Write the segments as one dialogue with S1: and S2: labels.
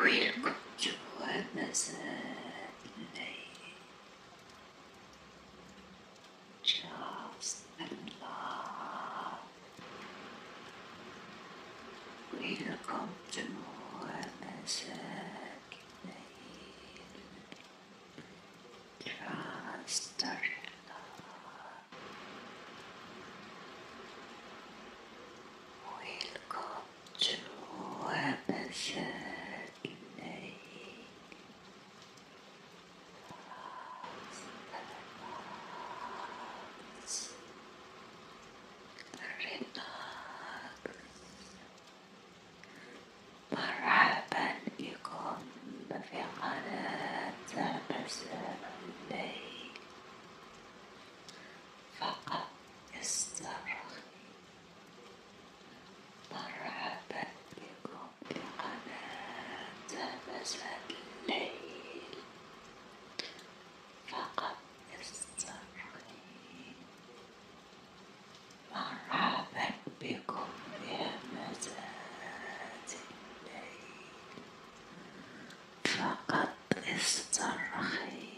S1: Welcome to همسات الليل. Just Allah. Welcome to همسات الليل. Just Allah. Welcome to همسات. مرحبا بكم في قناة الليل. فقط استرخي. مرحبا بكم في قناة الليل. فقط استرخي. مرحبا بكم في همسات الليل. فقط استرخي.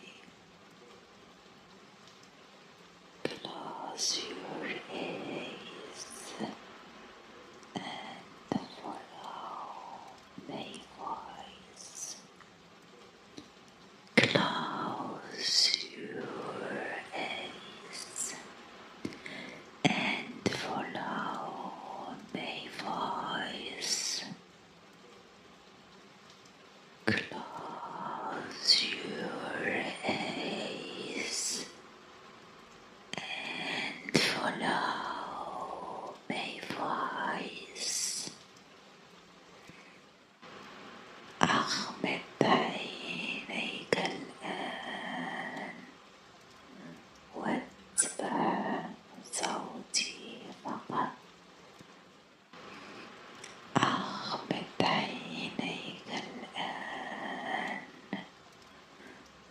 S1: Close your eyes and follow my voice. Close your eyes and follow my voice. Close your eyes and follow my voice. أغمض عينيك الآن واتبع صوتي فقط. أغمض عينيك الآن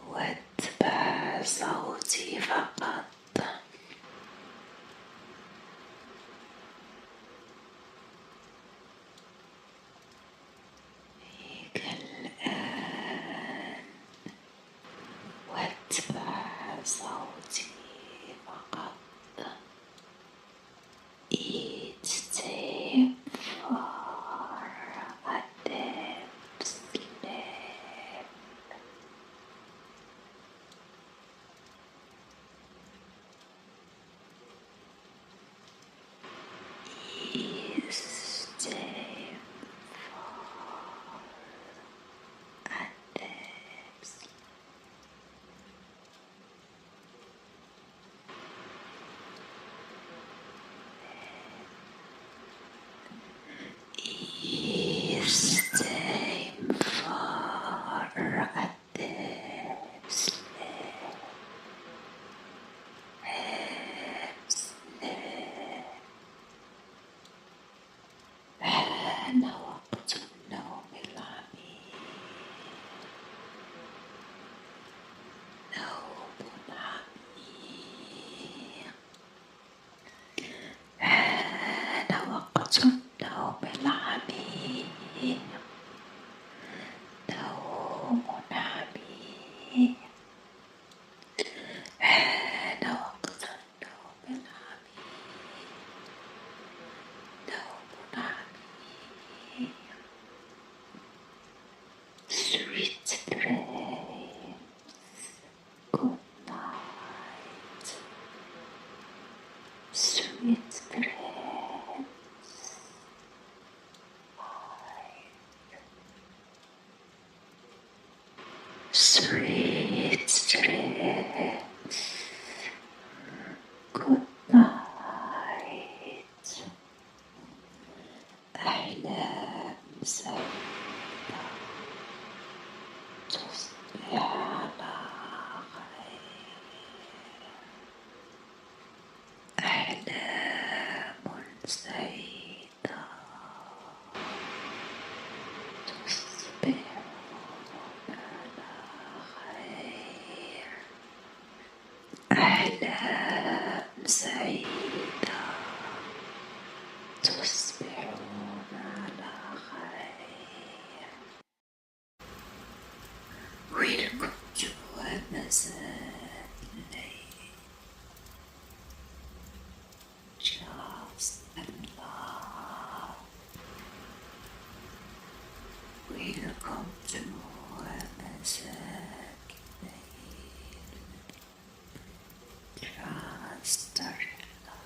S1: واتبع صوتي فقط. الآن واتبع صوتي فقط. Each step for a deep sleep. Each step for a deep sleep. Each step for a deep sleep. حان وقت النوم العميق. نوم عميق. حان وقت النوم العميق. نوم عميق. حان وقت النوم العميق. نوم عميق. Sweet dreams. Good night. Sweet dreams. Sweet dreams. Good night. أحلام سعيدة. تصبح على خير. أحلام سعيدة. تصبح على خير. أحلام سعيدة. تصبحون على خير. همسات الليل. Just allow. Welcome to همسات الليل. Just allow.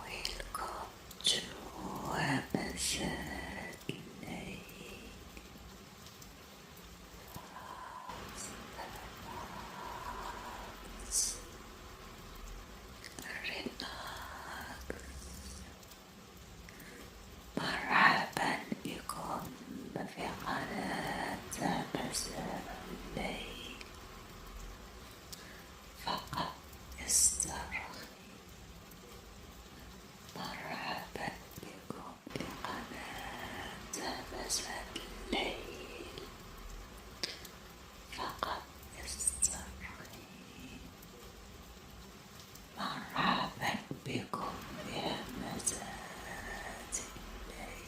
S1: Welcome to همسات الليل. مرحبا بكم في قناة بسرعة الليل. فقط استرخي. مرحبا بكم في قناة بسرعة الليل. فقط استرخي. مرحبا بكم في همسات الليل.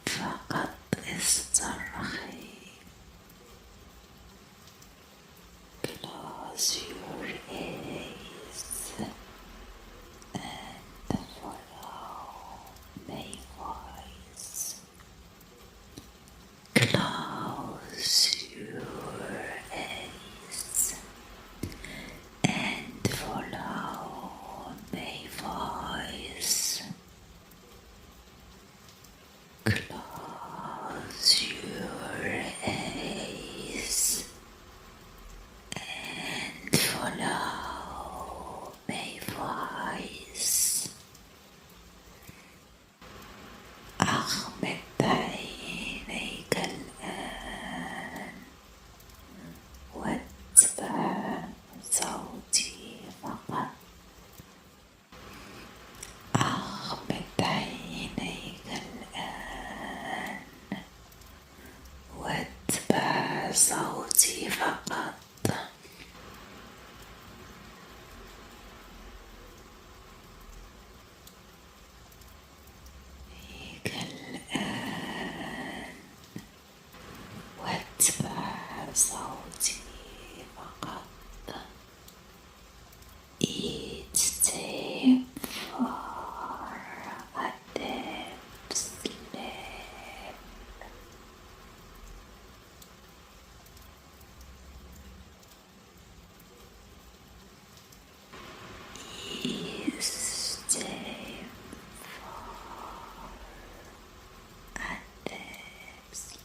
S1: فقط استرخي. Close your eyes and follow my voice. Close your eyes and follow my voice. Close your eyes and follow my voice. أغمض عينيك الآن واتبع صوتي فقط. أغمض عينيك الآن واتبع صوتي فقط. الآن واتبع صوتي فقط. Each step for a deep sleep. Each step for a deep sleep.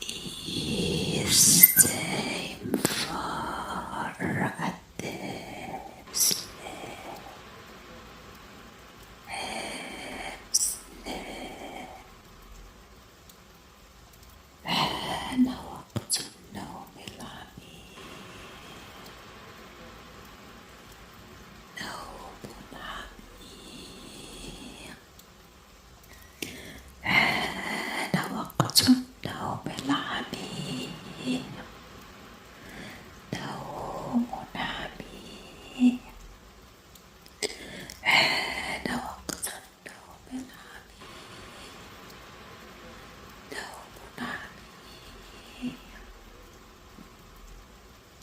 S1: Each step for a deep sleep. Deep sleep. حان وقت النوم العميق. نوم عميق. حان وقت النوم العميق. نوم عميق. حان وقت النوم العميق. نوم عميق.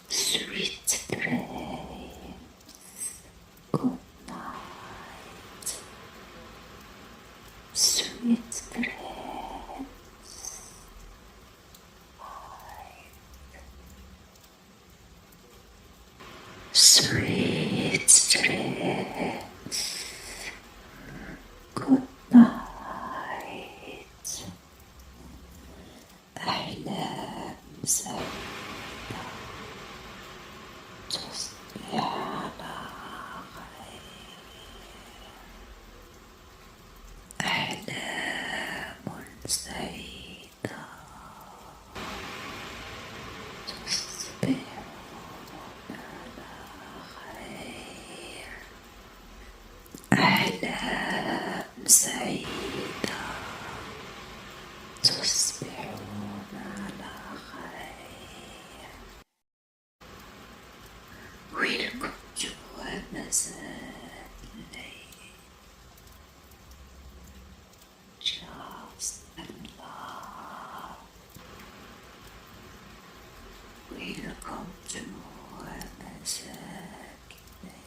S1: Sweet dreams. Good night. Sweet dreams. Sweet dreams. Good night. أحلام سعيدة. تصبح على خير. أحلام سعيدة. تصبح على خير. أحلام سعيدة. تصبحون على خير. همسات الليل. Just love. Welcome to همسات الليل.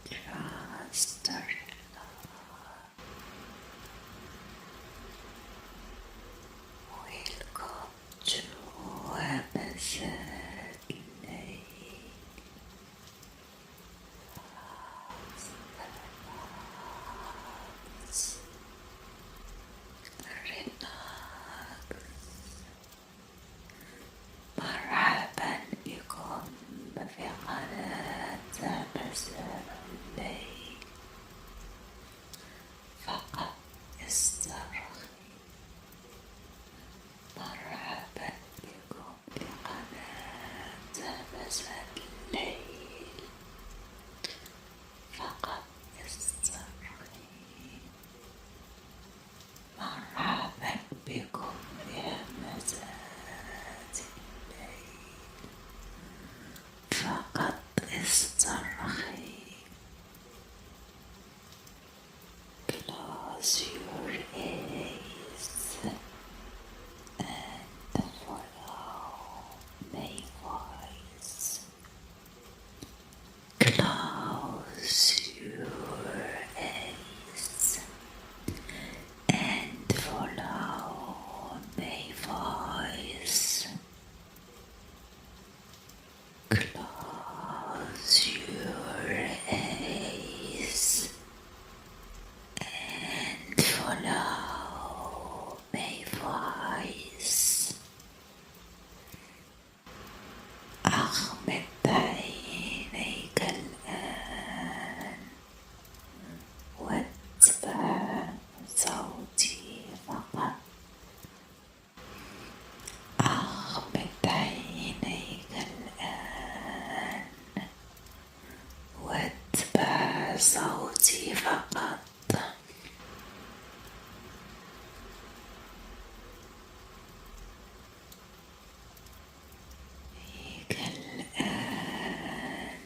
S1: Just love. Welcome to همسات الليل. مرحبا بكم في قناة مساء الليل. فقط استرخي. مرحبا بكم في قناة مساء الليل. فقط استرخي. مرحبا بكم في همسات الليل. فقط استرخي. Close your eyes and follow my voice. Close your eyes and follow my voice. Close your eyes and follow my voice. أغمض عينيك الآن واتبع صوتي فقط. أغمض عينيك الآن واتبع صوتي فقط. الآن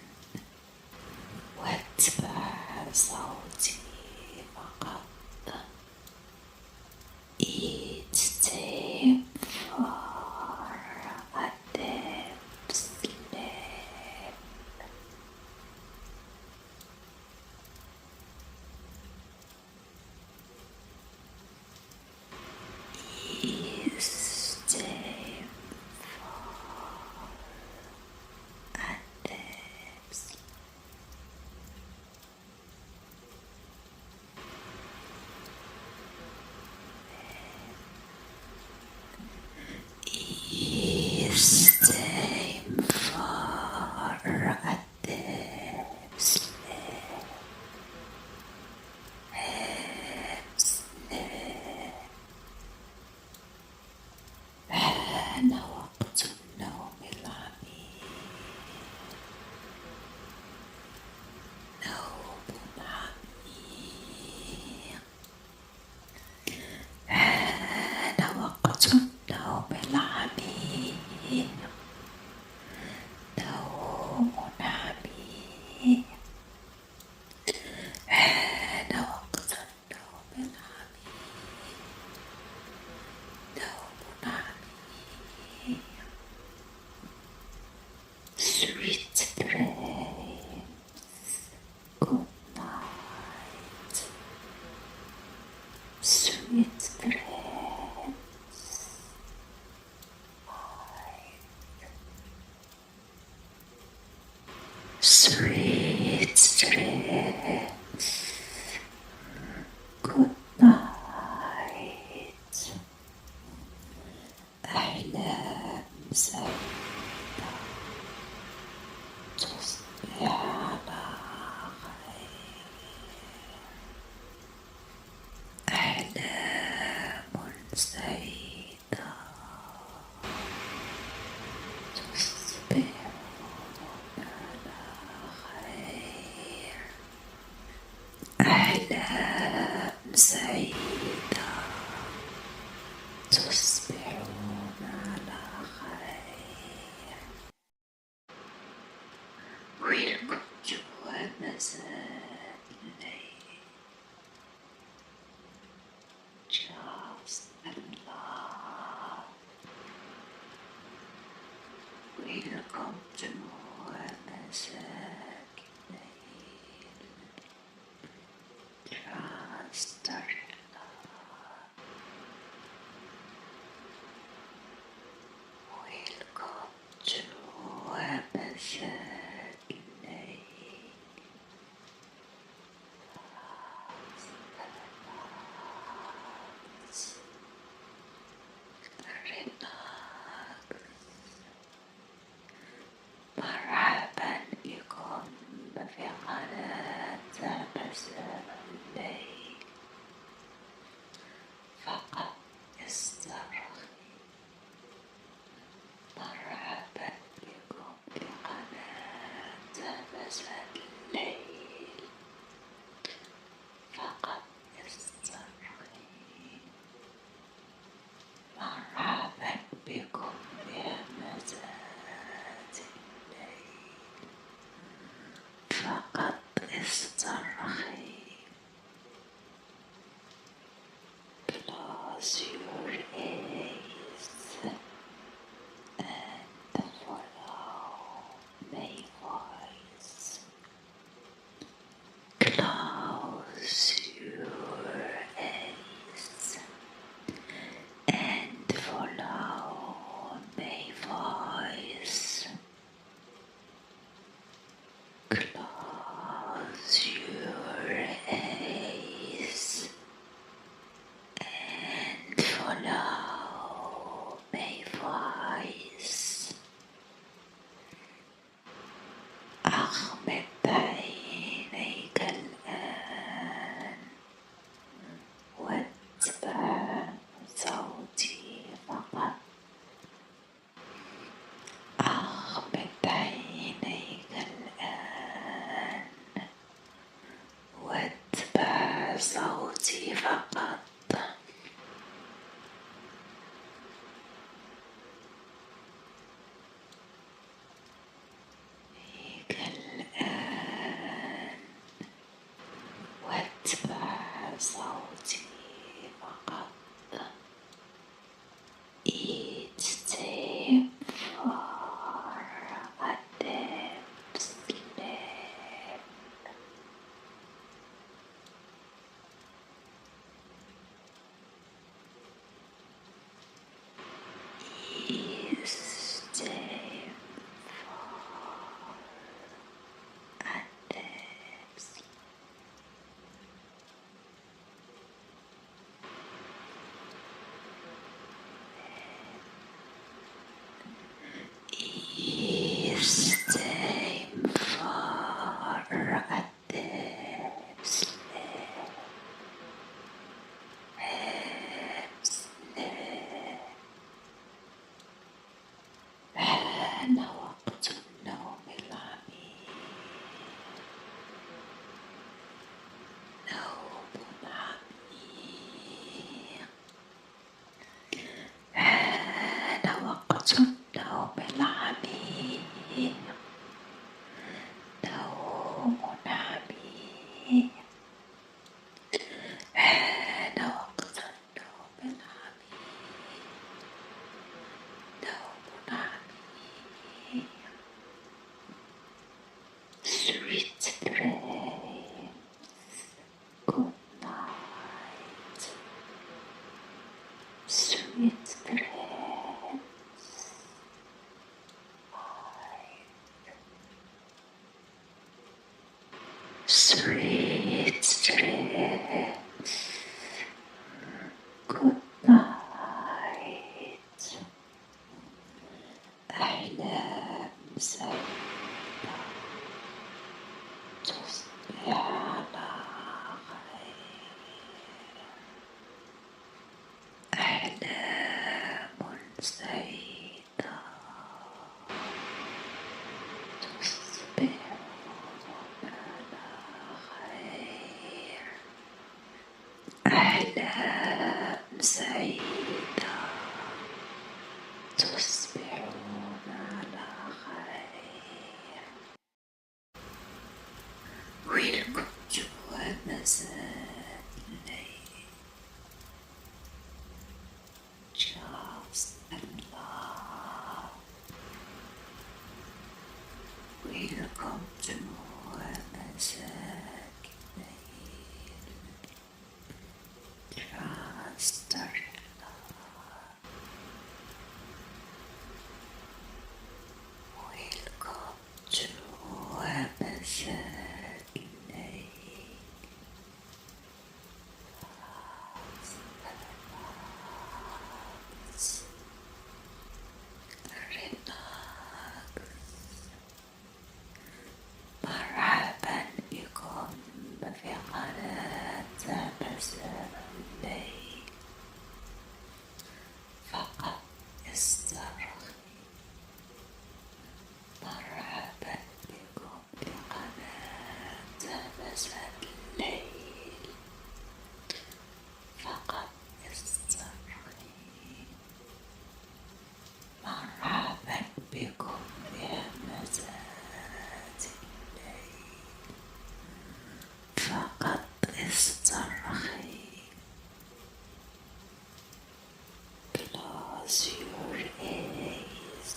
S1: واتبع صوتي فقط. Each step for a deep sleep. Each step for a deep sleep. Each time for a deep sleep. حان وقت النوم العميق. نوم عميق. حان وقت النوم العميق. نوم عميق. حان وقت النوم العميق. نوم عميق. Sweet dreams. Good night. Sweet dreams. to همسات الليل. Trust the Welcome to همسات الليل. مرحبا بكم في قناة الليل. فقط استرخي. مرحبا بكم في قناة الليل. فقط استرخي. مرحبا بكم في همسات الليل. فقط استرخي. Close your eyes and follow my voice. Close your eyes and follow my voice. Close your eyes and follow my voice. أغمض عينيك الآن واتبع صوتي فقط. أغمض عينيك الآن واتبع صوتي فقط. الآن واتبع صوتي فقط. Each step for a deep sleep. Each step for a deep sleep. Each step for a deep sleep. حان وقت النوم العميق. نوم عميق. حان وقت النوم العميق. نوم عميق. حان وقت النوم العميق. نوم عميق. Sweet dreams. Good night. Sweet dreams. Sweet dreams. Good night. أحلام سعيدة. تصبح على خير. أحلام سعيدة. تصبح على خير. أحلام سعيدة. تصبحون على خير. Welcome to همسات الليل. Trust the Welcome to همسات الليل. مرحبا بكم في قناة الليل. فقط استرخي. مرحبا بكم في قناة الليل. فقط استرخي. مرحبا بكم في همسات الليل. فقط استرخي. Close your eyes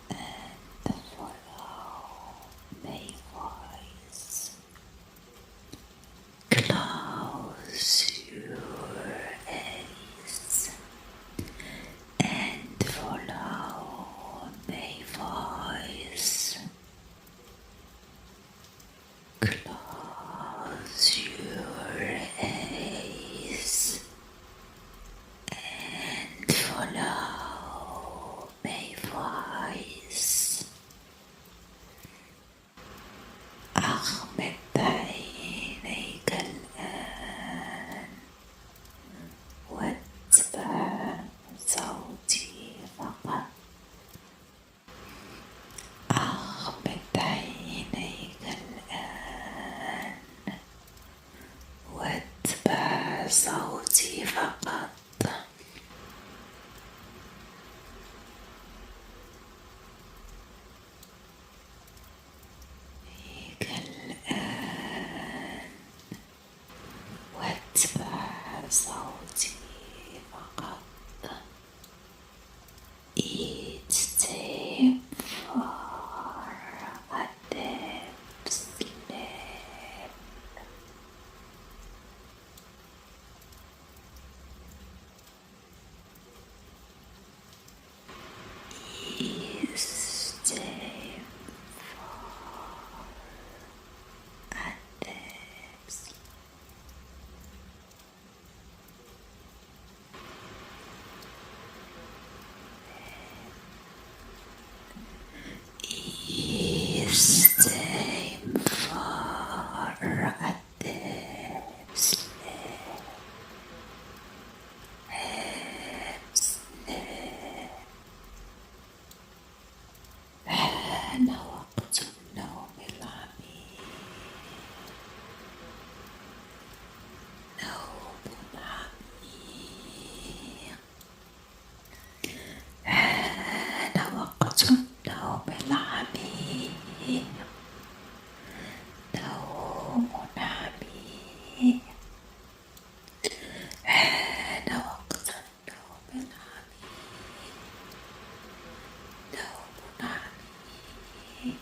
S1: and follow my voice. Close your eyes and follow my voice. Close your eyes and follow my voice. أغمض عينيك الآن واتبع صوتي فقط. أغمض عينيك الآن واتبع صوتي فقط. الآن واتبع صوتي فقط. Each step for a deep sleep. Each step for a deep sleep. Each step for a deep sleep. حان وقت النوم العميق. نوم عميق. حان وقت النوم العميق. نوم عميق. حان وقت النوم العميق. نوم عميق.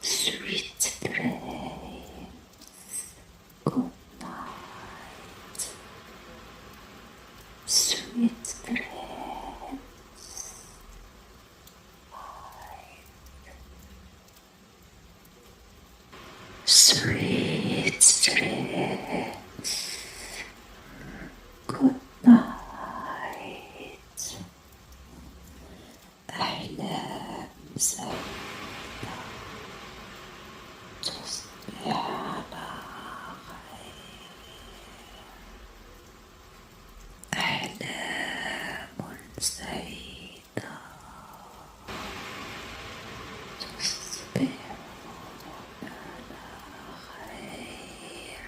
S1: Sweet dreams. Good night. Sweet dreams. Sweet dreams. Good night. أحلام سعيدة. تصبح على خير. أحلام سعيدة. تصبح على خير.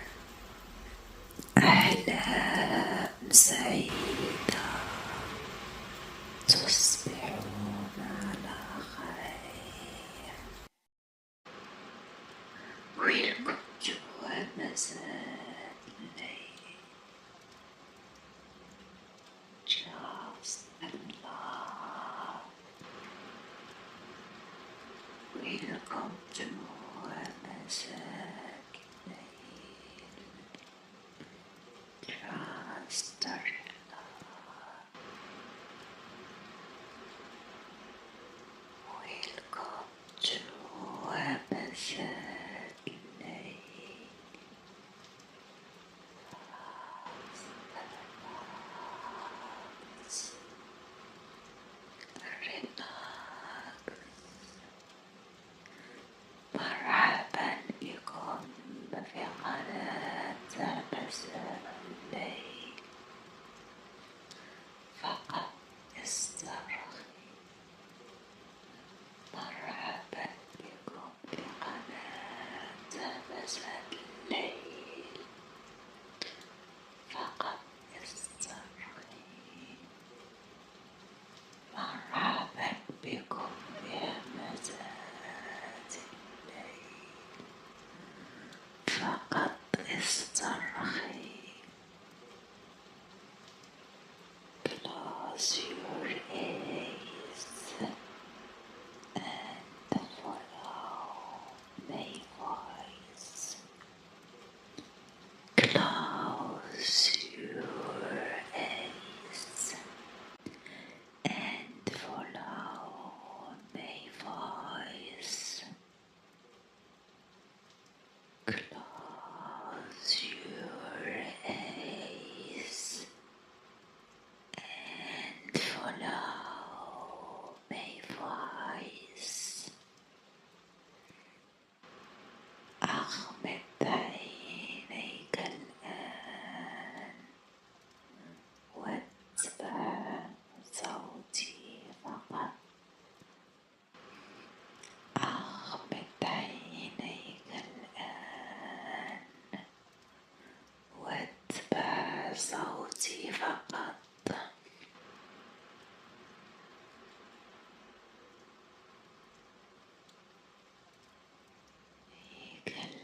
S1: أحلام سعيدة. تصبحون على خير. Welcome to همسات الليل. Just allow Welcome to همسات الليل. Trust the Welcome to همسات الليل. مرحبا بكم في قناة الليل. فقط استرخي. مرحبا بكم في قناة الليل. فقط استرخي. مرحبا بكم في همسات الليل. فقط استرخي. Close your eyes and follow my voice. Close your eyes and follow my voice. Close your eyes and follow my voice. أغمض عينيك الآن واتبع صوتي فقط. أغمض عينيك الآن واتبع صوتي فقط.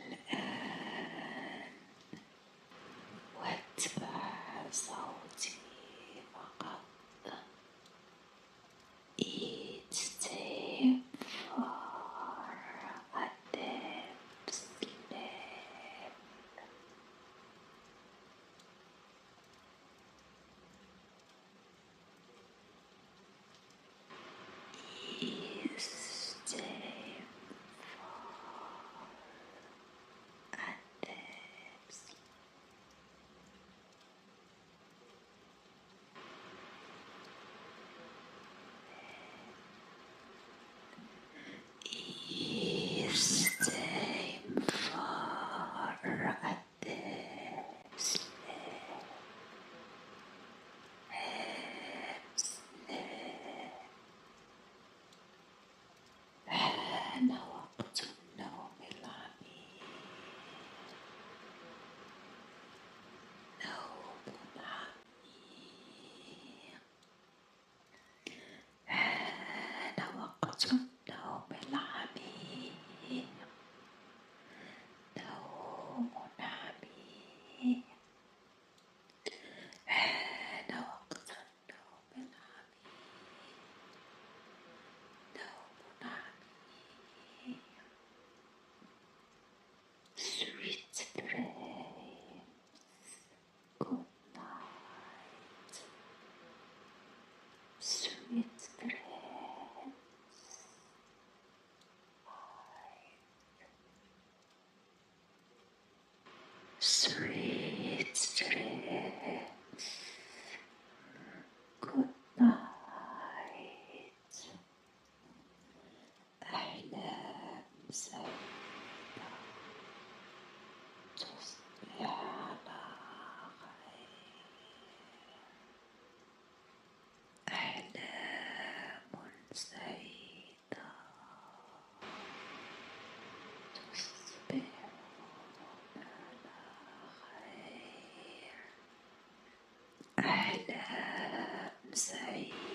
S1: الآن واتبع صوتي فقط. Each step for a deep sleep. Each step for a deep sleep. Each step for a deep sleep. حان وقت النوم العميق. نوم عميق. حان وقت النوم العميق. نوم عميق. حان وقت النوم العميق. نوم عميق. Sweet dreams. Good night. Sweet dreams. Sweet dreams. Good night. أحلام سعيدة. تصبح على خير. أحلام سعيدة. تصبح على خير. أحلام سعيدة.